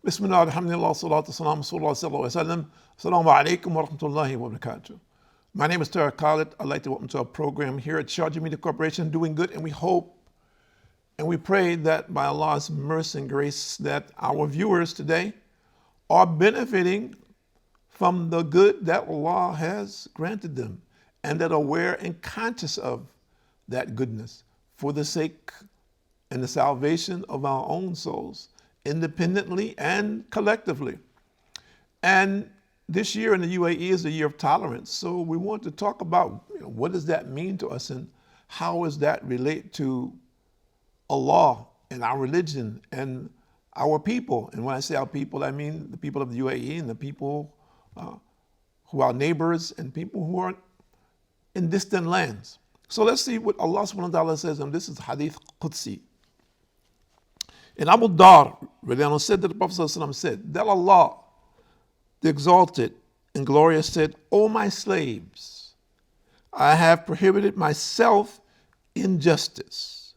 Bismillah, alhamdulillah, salatu salam, sallallahu alaihi wasallam. Assalamu alaikum wa rahmatullahi wa barakatuh. My name is Tara Khalid. I'd like to welcome to our program here at Sharjah Media Corporation, doing good, and we hope and we pray that by Allah's mercy and grace that our viewers today are benefiting from the good that Allah has granted them and that are aware and conscious of that goodness for the sake and the salvation of our own souls, independently and collectively. And this year in the UAE is a year of tolerance. So we want to talk about what does that mean to us and how does that relate to Allah and our religion and our people. And when I say our people, I mean the people of the UAE and the people who are neighbors and people who are in distant lands. So let's see what Allah subhanahu wa ta'ala says, and this is Hadith Qudsi. And Abu Dar said that the Prophet ﷺ said that Allah, the exalted and glorious, said, O my slaves, I have prohibited myself injustice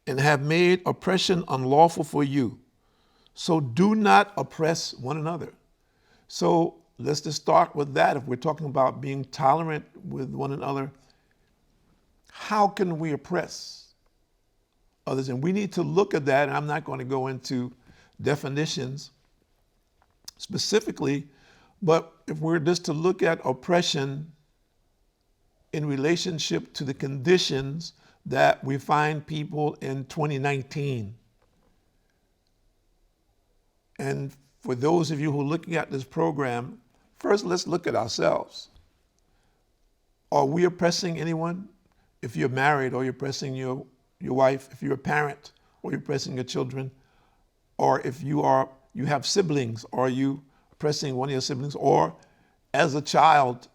and have made oppression unlawful for you. So do not oppress one another. So let's just start with that. If we're talking about being tolerant with one another, how can we oppress others? And we need to look at that, and I'm not going to go into definitions specifically, but if we're just to look at oppression in relationship to the conditions that we find people in 2019. And for those of you who are looking at this program, first let's look at ourselves. Are we oppressing anyone? If you're married, or you're oppressing your wife, if you're a parent, or you're oppressing your children, or if you have siblings, are you oppressing one of your siblings, or as a child,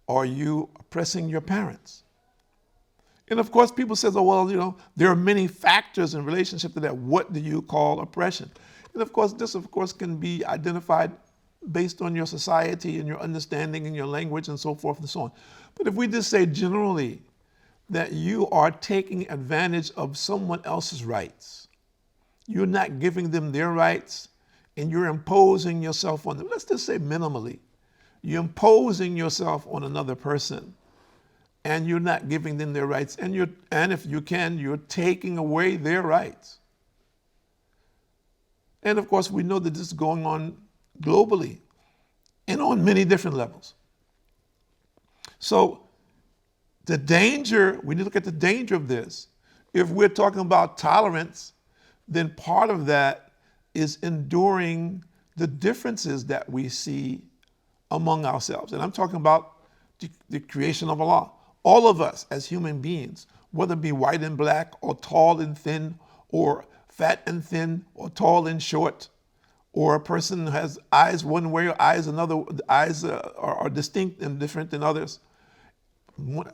are you oppressing your parents? And of course, people say, oh, well, there are many factors in relationship to that. What do you call oppression? And of course, this can be identified based on your society and your understanding and your language and so forth and so on. But if we just say generally that you are taking advantage of someone else's rights, you're not giving them their rights, and you're imposing yourself on them. Let's just say minimally, you're imposing yourself on another person, and you're not giving them their rights, and if you can, you're taking away their rights. And of course, we know that this is going on globally and on many different levels. So the danger, we need to look at the danger of this. If we're talking about tolerance, then part of that is enduring the differences that we see among ourselves. And I'm talking about the creation of Allah. All of us as human beings, whether it be white and black, or tall and thin, or fat and thin, or tall and short, or a person who has eyes one way or eyes another, eyes are distinct and different than others,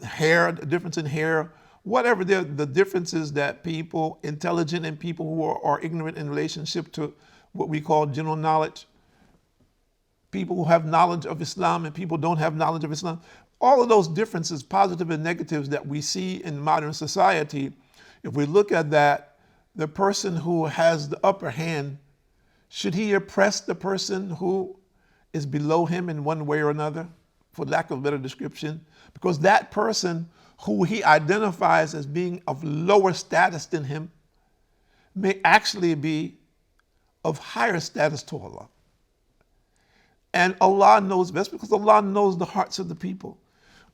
hair, difference in hair, whatever the differences that people, intelligent and people who are ignorant in relationship to what we call general knowledge, people who have knowledge of Islam and people don't have knowledge of Islam, all of those differences, positive and negatives that we see in modern society, if we look at that, the person who has the upper hand, should he oppress the person who is below him in one way or another, for lack of a better description? Because that person who he identifies as being of lower status than him may actually be of higher status to Allah. And Allah knows best, because Allah knows the hearts of the people.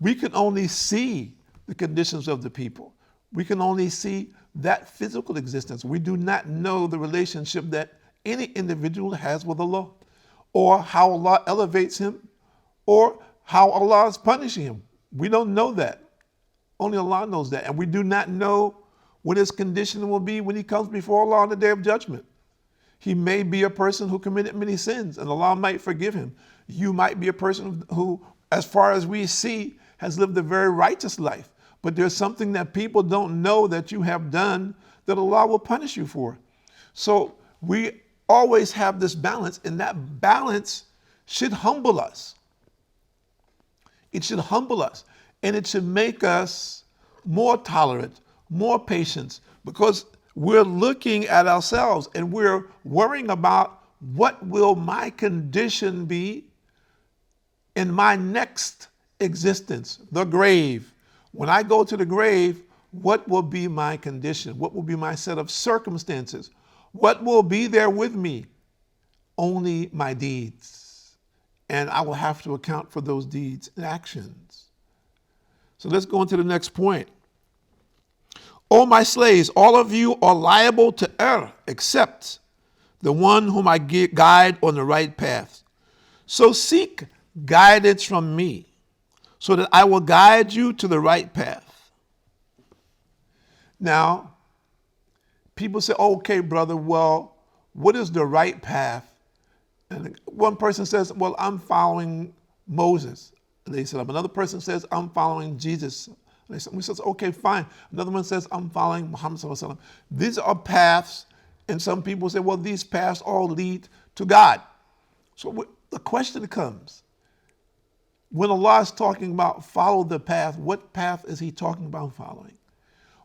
We can only see the conditions of the people. We can only see that physical existence. We do not know the relationship that any individual has with Allah, or how Allah elevates him, or how Allah is punishing him. We don't know that. Only Allah knows that. And we do not know what his condition will be when he comes before Allah on the Day of Judgment. He may be a person who committed many sins, and Allah might forgive him. You might be a person who, as far as we see, has lived a very righteous life. But there's something that people don't know that you have done that Allah will punish you for. So we always have this balance, and that balance should humble us. It should humble us, and it should make us more tolerant, more patient, because we're looking at ourselves and we're worrying about what will my condition be in my next existence, the grave? When I go to the grave, what will be my condition? What will be my set of circumstances? What will be there with me? Only my deeds. And I will have to account for those deeds and actions. So let's go on to the next point. O my slaves, all of you are liable to err, except the one whom I guide on the right path. So seek guidance from me, so that I will guide you to the right path. Now, people say, okay, brother, well, what is the right path? And one person says, well, I'm following Moses. Another person says, I'm following Jesus. We says, okay, fine. Another one says, I'm following Muhammad. These are paths, and some people say, well, these paths all lead to God. So the question comes, when Allah is talking about follow the path, what path is he talking about following?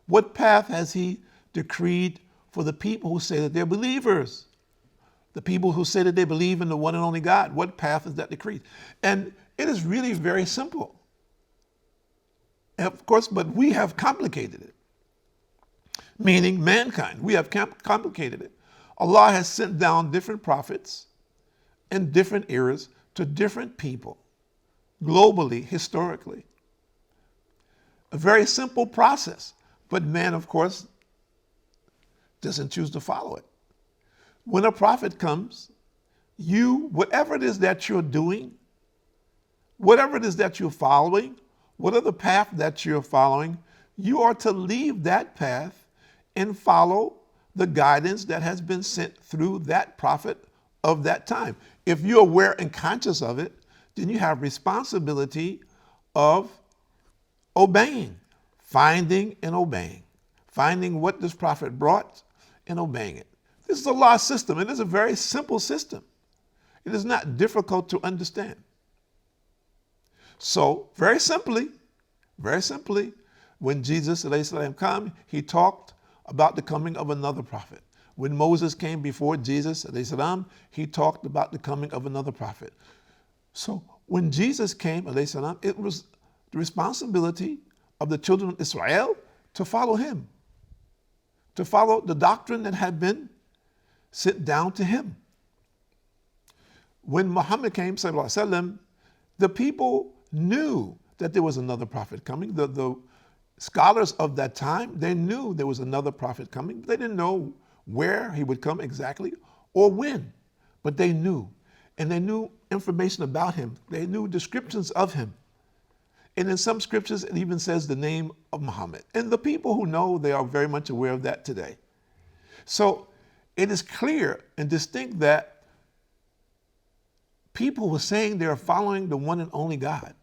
What path has he decreed for the people who say that they're believers? The people who say that they believe in the one and only God. What path is that decreed? And it is really very simple. Of course, but we have complicated it. Meaning mankind. We have complicated it. Allah has sent down different prophets in different eras to different people, globally, historically. A very simple process. But man, of course, doesn't choose to follow it. When a prophet comes, whatever it is that you're doing, whatever it is that you're following, whatever path that you're following, you are to leave that path and follow the guidance that has been sent through that prophet of that time. If you're aware and conscious of it, then you have responsibility of obeying, finding and obeying, finding what this prophet brought and obeying it. This is a law system. It is a very simple system. It is not difficult to understand. So, very simply, when Jesus came, he talked about the coming of another prophet. When Moses came before Jesus, he talked about the coming of another prophet. So, when Jesus came, it was the responsibility of the children of Israel to follow him, to follow the doctrine that had been sent down to him. When Muhammad came, the people knew that there was another prophet coming. The scholars of that time, they knew there was another prophet coming. They didn't know where he would come exactly or when, but they knew. And they knew information about him. They knew descriptions of him. And in some scriptures, it even says the name of Muhammad. And the people who know, they are very much aware of that today. So it is clear and distinct that people were saying they are following the one and only God.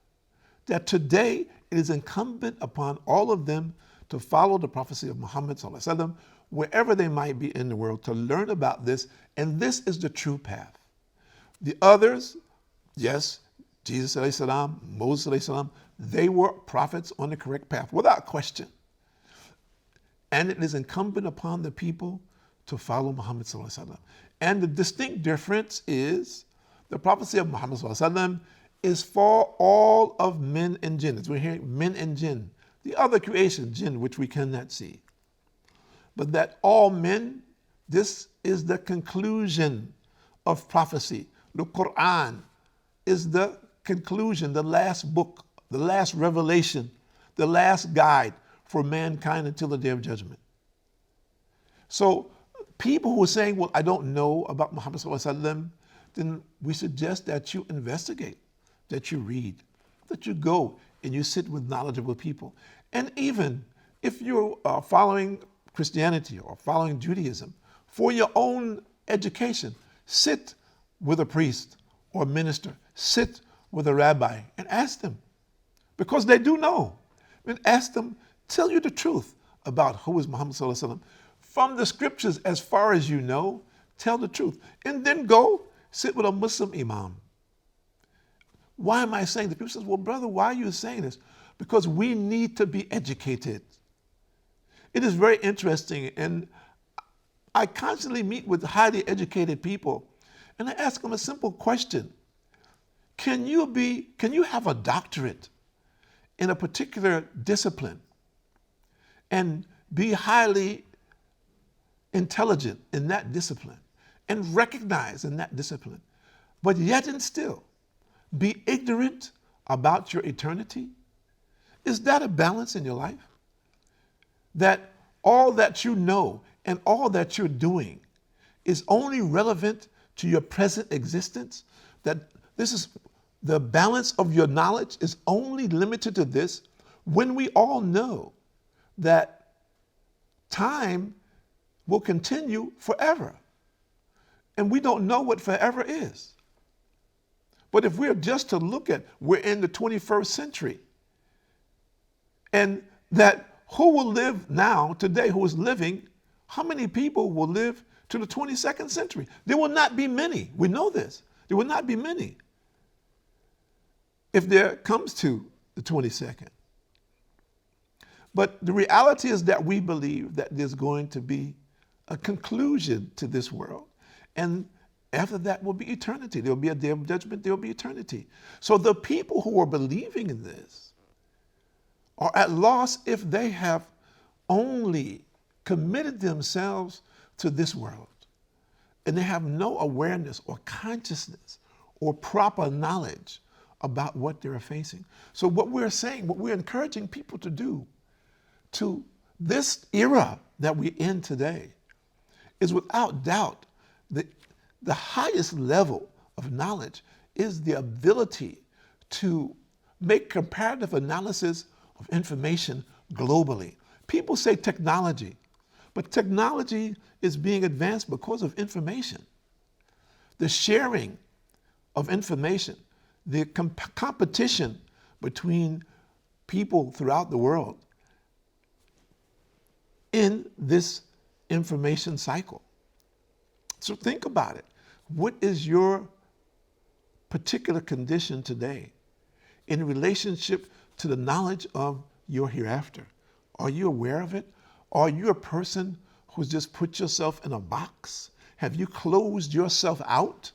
That today it is incumbent upon all of them to follow the prophecy of Muhammad wherever they might be in the world, to learn about this. And this is the true path. The others, yes, Jesus Moses they were prophets on the correct path, without question. And it is incumbent upon the people to follow Muhammad. And the distinct difference is the prophecy of Muhammad is for all of men and jinn. As we're hearing, men and jinn. The other creation, jinn, which we cannot see. But that all men, this is the conclusion of prophecy. The Quran is the conclusion, the last book, the last revelation, the last guide for mankind until the day of judgment. So people who are saying, well, I don't know about Muhammad, then we suggest that you investigate, that you read, that you go and you sit with knowledgeable people. And even if you're following Christianity or following Judaism, for your own education, sit with a priest or a minister, sit with a rabbi and ask them, because they do know. And ask them, tell you the truth about who is Muhammad from the scriptures as far as you know, tell the truth. And then go sit with a Muslim imam. Why am I saying this? People say, well, brother, why are you saying this? Because we need to be educated. It is very interesting, and I constantly meet with highly educated people, And I ask them a simple question. Can you have a doctorate in a particular discipline and be highly intelligent in that discipline and recognized in that discipline, but yet and still be ignorant about your eternity? Is that a balance in your life? That all that you know and all that you're doing is only relevant to your present existence? That this is the balance of your knowledge is only limited to this, when we all know that time will continue forever. And we don't know what forever is. But if we're just to look at, we're in the 21st century, and that who will live now, today, who is living, how many people will live to the 22nd century? There will not be many. We know this. There will not be many if there comes to the 22nd. But the reality is that we believe that there's going to be a conclusion to this world. And after that will be eternity. There will be a day of judgment. There will be eternity. So the people who are believing in this are at loss if they have only committed themselves to this world, and they have no awareness or consciousness or proper knowledge about what they're facing. So what we're saying, what we're encouraging people to do to this era that we're in today is, without doubt, the highest level of knowledge is the ability to make comparative analysis of information globally. People say technology, but technology is being advanced because of information. The sharing of information, the competition between people throughout the world in this information cycle. So think about it. What is your particular condition today in relationship to the knowledge of your hereafter? Are you aware of it? Are you a person who's just put yourself in a box? Have you closed yourself out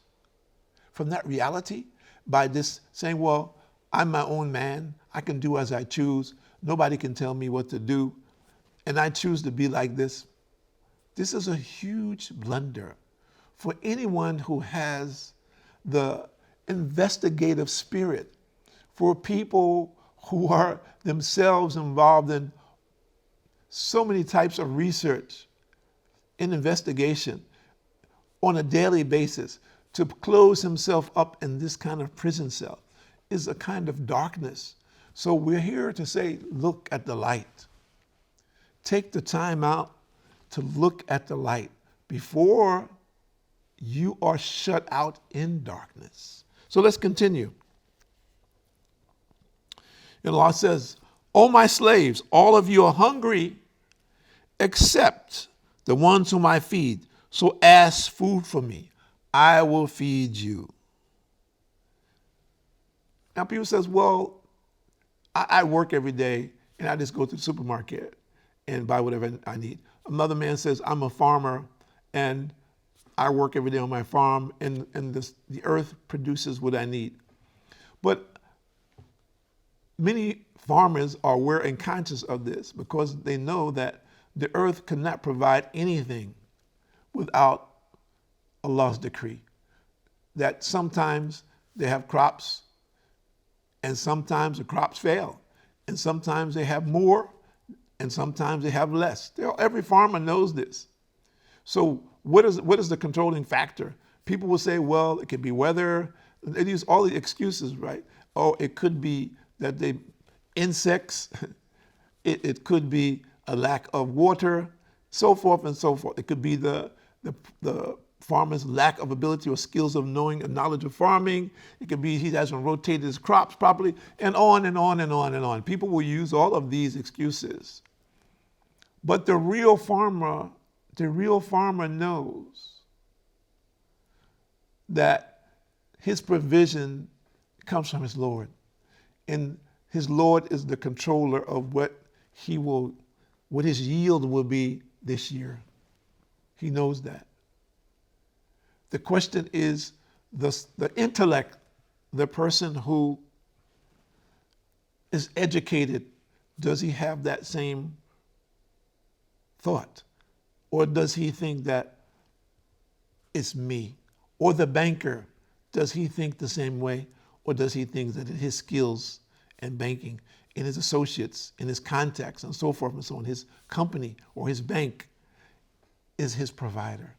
from that reality by just saying, well, I'm my own man. I can do as I choose. Nobody can tell me what to do. And I choose to be like this. This is a huge blunder for anyone who has the investigative spirit, for people who are themselves involved in so many types of research and investigation on a daily basis. To close himself up in this kind of prison cell is a kind of darkness. So we're here to say, look at the light. Take the time out to look at the light before you are shut out in darkness. So let's continue. And Allah says, "O my slaves, all of you are hungry except the ones whom I feed. So ask food from me. I will feed you." Now people says, well, I work every day and I just go to the supermarket and buy whatever I need. Another man says, I'm a farmer and I work every day on my farm, and the earth produces what I need. But many farmers are aware and conscious of this because they know that the earth cannot provide anything without Allah's decree. That sometimes they have crops and sometimes the crops fail, and sometimes they have more and sometimes they have less. Every farmer knows this. So what is the controlling factor? People will say, well, it could be weather. They use all the excuses, right? Oh, it could be that insects. It could be a lack of water, so forth and so forth. It could be the farmer's lack of ability or skills of knowing and knowledge of farming. It could be he hasn't rotated his crops properly, and on and on and on and on. People will use all of these excuses. But the real farmer knows that his provision comes from his Lord. And his Lord is the controller of what his yield will be this year. He knows that. The question is the intellect, the person who is educated, does he have that same thought? Or does he think that it's me? Or the banker, does he think the same way? Or does he think that his skills in banking, in his associates, in his contacts, and so forth and so on, his company or his bank is his provider?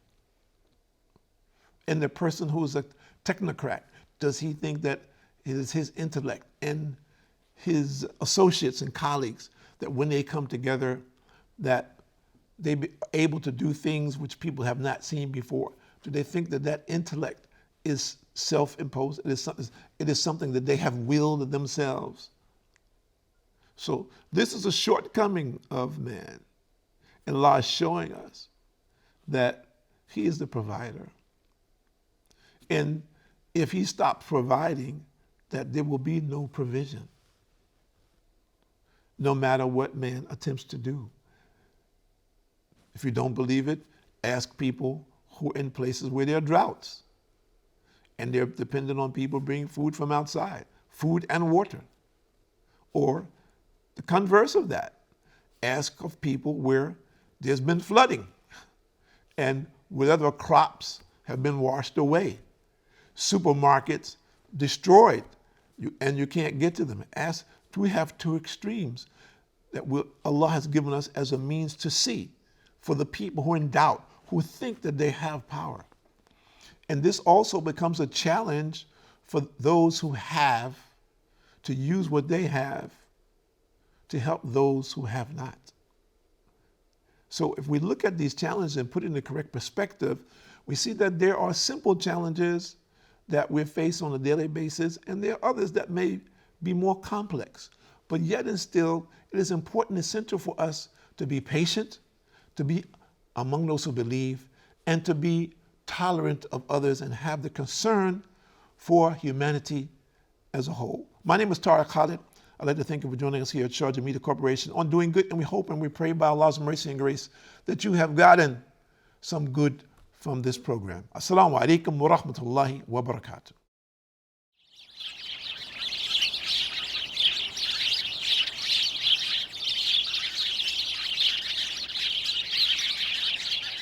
And the person who's a technocrat, does he think that it is his intellect and his associates and colleagues that when they come together, that they be able to do things which people have not seen before? Do they think that that intellect is self-imposed? It is something that they have willed themselves. So this is a shortcoming of man. And Allah is showing us that he is the provider. And if he stops providing, that there will be no provision, no matter what man attempts to do. If you don't believe it, ask people who are in places where there are droughts and they're dependent on people bringing food from outside, food and water. Or the converse of that, ask of people where there's been flooding and whatever crops have been washed away, supermarkets destroyed, and you can't get to them. Ask, do we have two extremes that Allah has given us as a means to see for the people who are in doubt, who think that they have power? And this also becomes a challenge for those who have to use what they have to help those who have not. So if we look at these challenges and put it in the correct perspective, we see that there are simple challenges that we face on a daily basis, and there are others that may be more complex. But yet and still, it is important and essential for us to be patient, to be among those who believe, and to be tolerant of others and have the concern for humanity as a whole. My name is Tariq Khalid. I'd like to thank you for joining us here at Sharjah Media Corporation on Doing Good, and we hope and we pray by Allah's mercy and grace that you have gotten some good from this program. Assalamu alaikum wa rahmatullahi wa barakatuh.